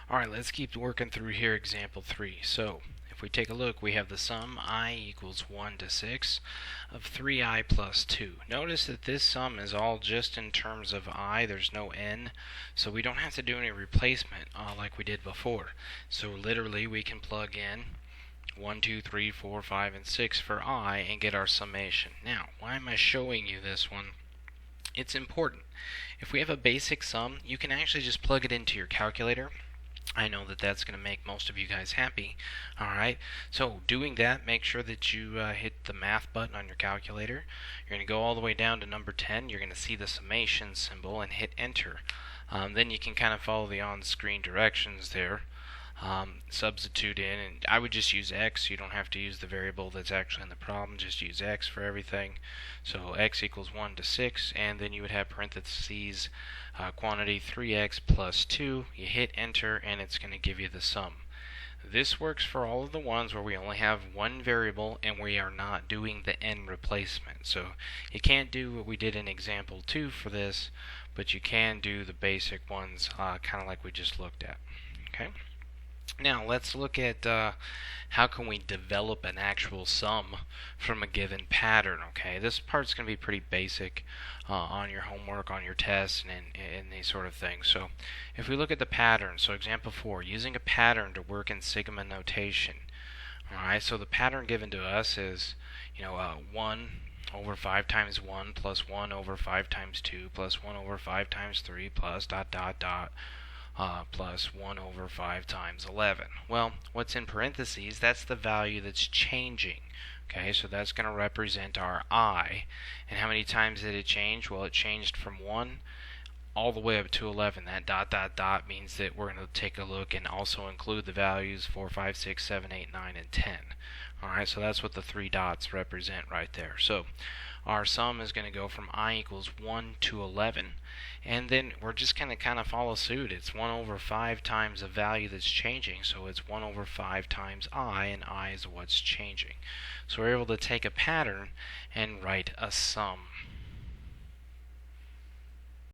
Alright, let's keep working through here, example 3. So, if we take a look, we have the sum I equals 1 to 6 of 3I plus 2. Notice that this sum is all just in terms of I, there's no n, so we don't have to do any replacement like we did before. So literally we can plug in 1, 2, 3, 4, 5, and 6 for I and get our summation. Now, why am I showing you this one? It's important. If we have a basic sum, you can actually just plug it into your calculator. I know that that's going to make most of you guys happy. Alright, so doing that, make sure that you hit the math button on your calculator. You're going to go all the way down to number 10. You're going to see the summation symbol and hit enter. Then you can kind of follow the on-screen directions there. Substitute in, and I would just use x. You don't have to use the variable that's actually in the problem, just use x for everything. So x equals 1 to 6, and then you would have parentheses quantity 3x plus 2. You hit enter and it's going to give you the sum. This works for all of the ones where we only have one variable and we are not doing the n replacement. So you can't do what we did in example 2 for this, but you can do the basic ones kind of like we just looked at. Okay. Now let's look at how can we develop an actual sum from a given pattern. Okay, this part's going to be pretty basic on your homework, on your tests, and these sort of things. So if we look at the pattern, so example 4, using a pattern to work in sigma notation. Alright, so the pattern given to us is 1 over 5 times 1 plus 1 over 5 times 2 plus 1 over 5 times 3 plus plus 1 over 5 times 11. Well, what's in parentheses, that's the value that's changing. Okay, so that's going to represent our I. And how many times did it change? Well, it changed from 1 all the way up to 11. That ... means that we're going to take a look and also include the values 4, 5, 6, 7, 8, 9, and 10. Alright, so that's what the 3 dots represent right there. So our sum is going to go from I equals 1 to 11, and then we're just going to kind of follow suit. It's 1 over 5 times a value that's changing, so it's 1 over 5 times I, and I is what's changing. So we're able to take a pattern and write a sum.